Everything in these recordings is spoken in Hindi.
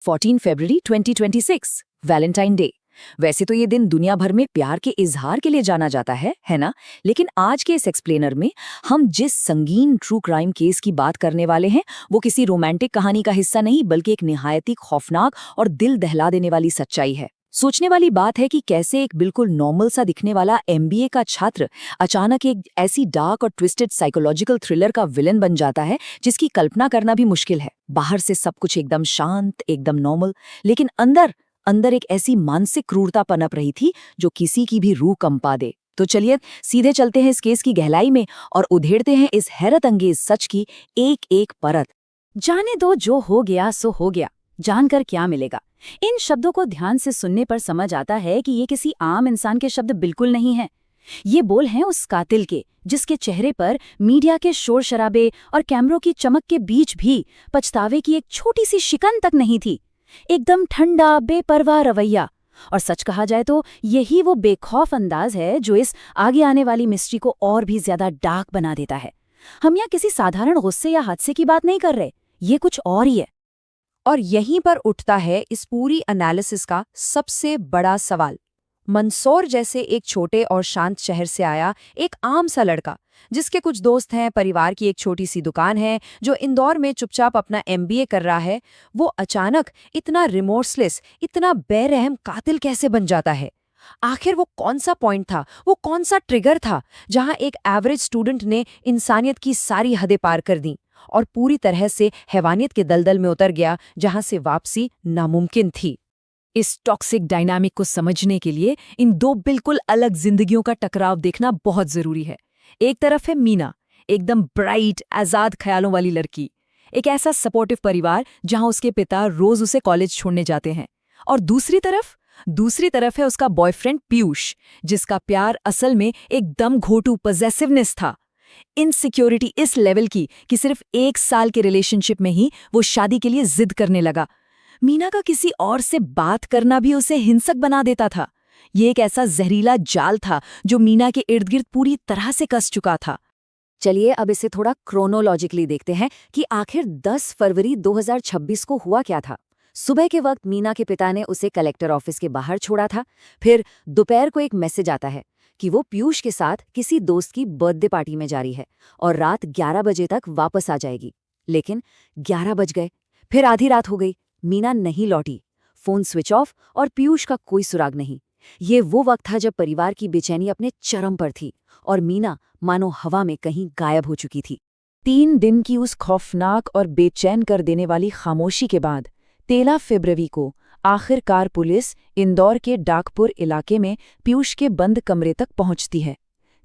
14 फरवरी 2026 वैलेंटाइन डे। वैसे तो ये दिन दुनिया भर में प्यार के इजहार के लिए जाना जाता है ना। लेकिन आज के इस एक्सप्लेनर में हम जिस संगीन ट्रू क्राइम केस की बात करने वाले हैं वो किसी रोमांटिक कहानी का हिस्सा नहीं बल्कि एक निहायती खौफनाक और दिल दहला देने वाली सच्चाई है। सोचने वाली बात है कि कैसे एक बिल्कुल नॉर्मल सा दिखने वाला एमबीए का छात्र अचानक एक ऐसी डार्क और ट्विस्टेड साइकोलॉजिकल थ्रिलर का विलन बन जाता है जिसकी कल्पना करना भी मुश्किल है। बाहर से सब कुछ एकदम शांत, एकदम नॉर्मल, लेकिन अंदर अंदर एक ऐसी मानसिक क्रूरता पनप रही थी जो किसी की भी रूह कंपा दे। तो चलिए सीधे चलते हैं इस केस की गहराई में और उधेड़ते हैं इस हैरत अंगेज सच की एक एक परत। जाने दो, जो हो गया सो हो गया, जानकर क्या मिलेगा। इन शब्दों को ध्यान से सुनने पर समझ आता है कि ये किसी आम इंसान के शब्द बिल्कुल नहीं हैं। ये बोल हैं उस कातिल के जिसके चेहरे पर मीडिया के शोर शराबे और कैमरों की चमक के बीच भी पछतावे की एक छोटी सी शिकन तक नहीं थी। एकदम ठंडा, बेपरवाह रवैया। और सच कहा जाए तो यही वो बेखौफ अंदाज है जो इस आगे आने वाली मिस्ट्री को और भी ज्यादा डार्क बना देता है। हम यहाँ किसी साधारण गुस्से या हादसे की बात नहीं कर रहे, ये कुछ और ही है। और यहीं पर उठता है इस पूरी एनालिसिस का सबसे बड़ा सवाल। मंदसौर जैसे एक छोटे और शांत शहर से आया एक आम सा लड़का जिसके कुछ दोस्त हैं, परिवार की एक छोटी सी दुकान है, जो इंदौर में चुपचाप अपना एमबीए कर रहा है, वो अचानक इतना रिमोर्सलेस, इतना बेरहम कातिल कैसे बन जाता है? आखिर वो कौन सा पॉइंट था, वो कौन सा ट्रिगर था जहां एक एवरेज स्टूडेंट ने इंसानियत की सारी हदें पार कर दी और पूरी तरह से हैवानियत के दलदल में उतर गया जहां से वापसी नामुमकिन थी? इस टॉक्सिक डायनामिक को समझने के लिए इन दो बिल्कुल अलग जिंदगियों का टकराव देखना बहुत जरूरी है। एक तरफ है मीना, एकदम ब्राइट, आजाद ख्यालों वाली लड़की, एक ऐसा सपोर्टिव परिवार जहां उसके पिता रोज उसे कॉलेज छोड़ने जाते हैं। और दूसरी तरफ है उसका बॉयफ्रेंड पीयूष, जिसका प्यार असल में एक दम घोटू पजेसिवनेस था। इनसिक्योरिटी इस लेवल की कि सिर्फ 1 साल के रिलेशनशिप में ही वो शादी के लिए जिद करने लगा। मीना का किसी और से बात करना भी उसे हिंसक बना देता था। ये एक ऐसा जहरीला जाल था जो मीना के इर्द गिर्द पूरी तरह से कस चुका था। चलिए अब इसे थोड़ा क्रोनोलॉजिकली देखते हैं कि आखिर 10 फरवरी 2026 को हुआ क्या था। सुबह के वक्त मीना के पिता ने उसे कलेक्टर ऑफिस के बाहर छोड़ा था। फिर दोपहर को एक मैसेज आता है कि वो पीयूष के साथ किसी दोस्त की बर्थडे पार्टी में जा रही है और रात 11 बजे तक वापस आ जाएगी। लेकिन 11 बज गए, फिर आधी रात हो गई, मीना नहीं लौटी, फोन स्विच ऑफ और पीयूष का कोई सुराग नहीं। ये वो वक्त था जब परिवार की बेचैनी अपने चरम पर थी और मीना मानो हवा में कहीं गायब हो चुकी थी। 3 दिन की उस खौफनाक और बेचैन कर देने वाली खामोशी के बाद 13 फरवरी को आखिरकार पुलिस इंदौर के डाकपुर इलाके में पीयूष के बंद कमरे तक पहुंचती है।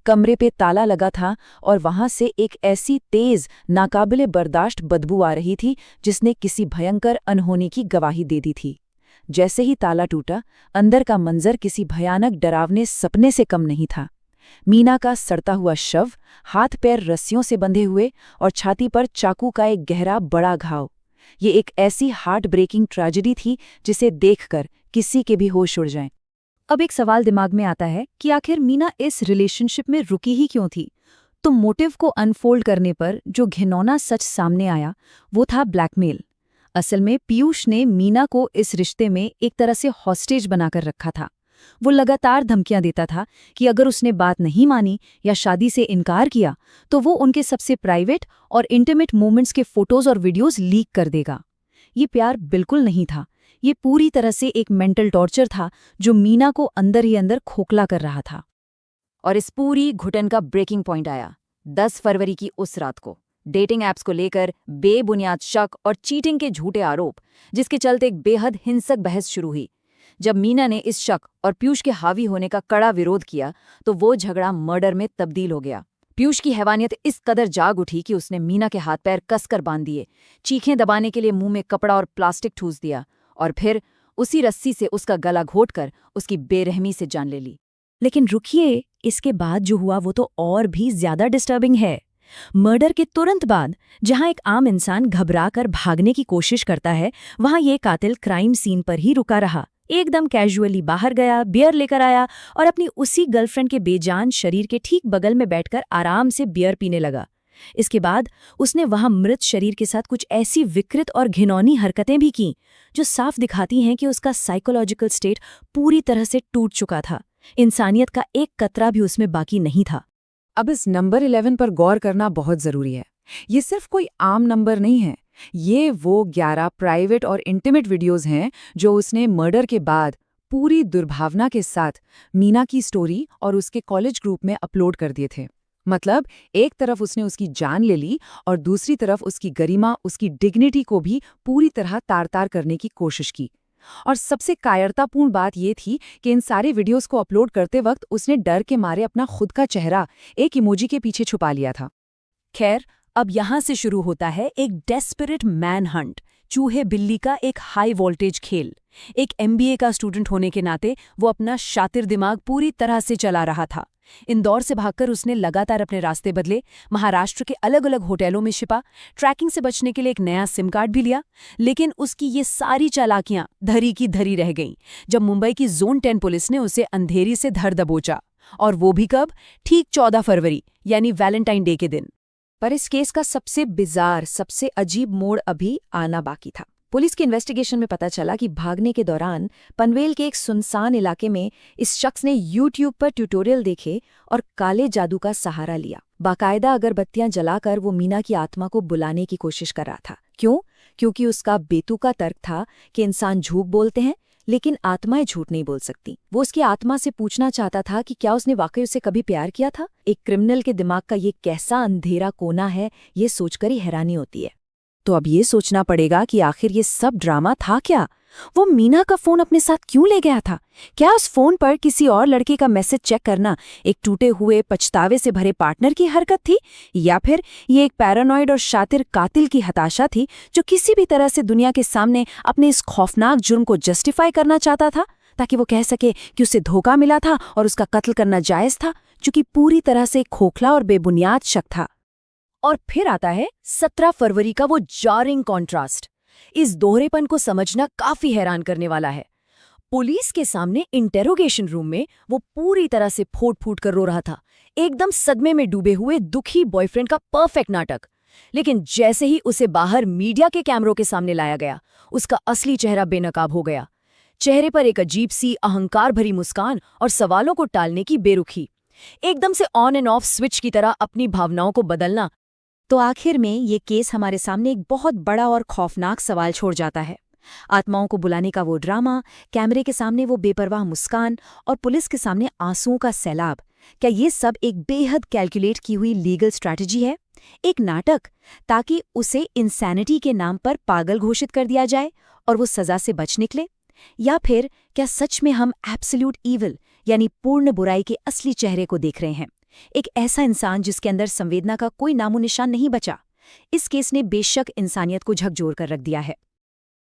कमरे पे ताला लगा था और वहां से एक ऐसी तेज, नाकाबिले बर्दाश्त बदबू आ रही थी जिसने किसी भयंकर अनहोनी की गवाही दे दी थी। जैसे ही ताला टूटा, अंदर का मंजर किसी भयानक डरावने सपने से कम नहीं था। मीना का सड़ता हुआ शव, हाथ पैर रस्सियों से बंधे हुए और छाती पर चाकू का एक गहरा बड़ा घाव। ये एक ऐसी हार्ट ब्रेकिंग ट्रेजेडी थी जिसे देखकर किसी के भी होश उड़ जाएं। अब एक सवाल दिमाग में आता है कि आखिर मीना इस रिलेशनशिप में रुकी ही क्यों थी? तो मोटिव को अनफोल्ड करने पर जो घिनौना सच सामने आया वो था ब्लैकमेल। असल में पीयूष ने मीना को इस रिश्ते में एक तरह से हॉस्टेज बनाकर रखा था। वो लगातार धमकियां देता था कि अगर उसने बात नहीं मानी या शादी से इनकार किया तो वो उनके सबसे प्राइवेट और इंटीमेट मोमेंट्स के फोटोज और वीडियोज लीक कर देगा। ये प्यार बिल्कुल नहीं था, ये पूरी तरह से एक मेंटल टॉर्चर था जो मीना को अंदर ही अंदर खोखला कर रहा था। और इस पूरी घुटन का ब्रेकिंग पॉइंट आया 10 फरवरी की उस रात को। डेटिंग ऐप्स को लेकर बेबुनियाद शक और चीटिंग के झूठे आरोप, जिसके चलते एक बेहद हिंसक बहस शुरू हुई। जब मीना ने इस शक और पीयूष के हावी होने का कड़ा विरोध किया तो वो झगड़ा मर्डर में तब्दील हो गया। पीयूष की हैवानियत इस कदर जाग उठी कि उसने मीना के हाथ पैर कसकर बांध दिए, चीखें दबाने के लिए मुंह में कपड़ा और प्लास्टिक ठूस दिया और फिर उसी रस्सी से उसका गला घोटकर उसकी बेरहमी से जान ले ली। लेकिन रुकिए, इसके बाद जो हुआ वो तो और भी ज्यादा डिस्टर्बिंग है। मर्डर के तुरंत बाद जहां एक आम इंसान घबराकर भागने की कोशिश करता है, वहां ये कातिल क्राइम सीन पर ही रुका रहा। एकदम कैजुअली बाहर गया, बियर लेकर आया और अपनी उसी गर्लफ्रेंड के बेजान शरीर के ठीक बगल में बैठकर आराम से बियर पीने लगा। इसके बाद उसने वहां मृत शरीर के साथ कुछ ऐसी विकृत और घिनौनी हरकतें भी की जो साफ दिखाती हैं कि उसका साइकोलॉजिकल स्टेट पूरी तरह से टूट चुका था। इंसानियत का एक कतरा भी उसमें बाकी नहीं था। अब इस नंबर 11 पर गौर करना बहुत जरूरी है। ये सिर्फ कोई आम नंबर नहीं है, ये वो 11 प्राइवेट और इंटीमेट वीडियोस हैं जो उसने मर्डर के बाद पूरी दुर्भावना के साथ मीना की स्टोरी और उसके कॉलेज ग्रुप में अपलोड कर दिए थे। मतलब एक तरफ उसने उसकी जान ले ली और दूसरी तरफ उसकी गरिमा, उसकी डिग्निटी को भी पूरी तरह तार-तार करने की कोशिश की। और सबसे कायरतापूर्ण बात ये थी कि इन सारे वीडियोस को अपलोड करते वक्त उसने डर के मारे अपना खुद का चेहरा एक इमोजी के पीछे छुपा लिया था। खैर, अब यहां से शुरू होता है एक डेस्परेट मैन हंट, चूहे बिल्ली का एक हाई वोल्टेज खेल। एक MBA का स्टूडेंट होने के नाते वो अपना शातिर दिमाग पूरी तरह से चला रहा था। इंदौर से भागकर उसने लगातार अपने रास्ते बदले, महाराष्ट्र के अलग अलग होटलों में छिपा, ट्रैकिंग से बचने के लिए एक नया सिम कार्ड भी लिया। लेकिन उसकी ये सारी चालाकियां धरी की धरी रह गईं जब मुंबई की Zone 10 पुलिस ने उसे अंधेरी से धर दबोचा। और वो भी कब? ठीक 14 फरवरी यानी वैलेंटाइन डे के दिन। पर इस केस का सबसे बिजार, सबसे अजीब मोड़ अभी आना बाकी था। पुलिस की इन्वेस्टिगेशन में पता चला कि भागने के दौरान पनवेल के एक सुनसान इलाके में इस शख्स ने YouTube पर ट्यूटोरियल देखे और काले जादू का सहारा लिया। बाकायदा अगरबत्तियां जलाकर वो मीना की आत्मा को बुलाने की कोशिश कर रहा था। क्यों? क्योंकि उसका बेतुका तर्क था कि इंसान झूठ बोलते हैं लेकिन आत्माएं झूठ नहीं बोल सकती। वो उसकी आत्मा से पूछना चाहता था कि क्या उसने वाकई उसे कभी प्यार किया था। एक क्रिमिनल के दिमाग का ये कैसा अंधेरा कोना है, ये सोचकर ही हैरानी होती है। तो अब ये सोचना पड़ेगा कि आखिर ये सब ड्रामा था क्या? वो मीना का फोन अपने साथ क्यों ले गया था? क्या उस फोन पर किसी और लड़के का मैसेज चेक करना एक टूटे हुए पछतावे से भरे पार्टनर की हरकत थी, या फिर ये एक पैरानॉइड और शातिर कातिल की हताशा थी जो किसी भी तरह से दुनिया के सामने अपने इस खौफनाक जुर्म को जस्टिफाई करना चाहता था ताकि वो कह सके कि उसे धोखा मिला था और उसका कत्ल करना जायज था, जो कि पूरी तरह से खोखला और बेबुनियाद शक था। और फिर आता है 17 फरवरी का वो जारिंग कॉन्ट्रास्ट। इस दोहरेपन को समझना काफी हैरान करने वाला है। पुलिस के सामने इंटेरोगेशन रूम में वो पूरी तरह से फूट-फूट कर रो रहा था, एकदम सदमे में डूबे हुए दुखी बॉयफ्रेंड का परफेक्ट नाटक। लेकिन जैसे ही उसे बाहर मीडिया के कैमरों के सामने लाया गया, उसका असली चेहरा बेनकाब हो गया। चेहरे पर एक अजीब सी अहंकार भरी मुस्कान और सवालों को टालने की बेरुखी। एकदम से ऑन एंड ऑफ स्विच की तरह अपनी भावनाओं को बदलना। तो आखिर में ये केस हमारे सामने एक बहुत बड़ा और खौफनाक सवाल छोड़ जाता है। आत्माओं को बुलाने का वो ड्रामा, कैमरे के सामने वो बेपरवाह मुस्कान और पुलिस के सामने आंसुओं का सैलाब, क्या ये सब एक बेहद कैलकुलेट की हुई लीगल स्ट्रैटेजी है? एक नाटक, ताकि उसे इंसैनिटी के नाम पर पागल घोषित कर दिया जाए और वो सजा से बच निकले? या फिर क्या सच में हम एब्सोल्यूट ईविल यानी पूर्ण बुराई के असली चेहरे को देख रहे हैं? एक ऐसा इंसान जिसके अंदर संवेदना का कोई नामो निशान नहीं बचा। इस केस ने बेशक इंसानियत को झकझोर कर रख दिया है,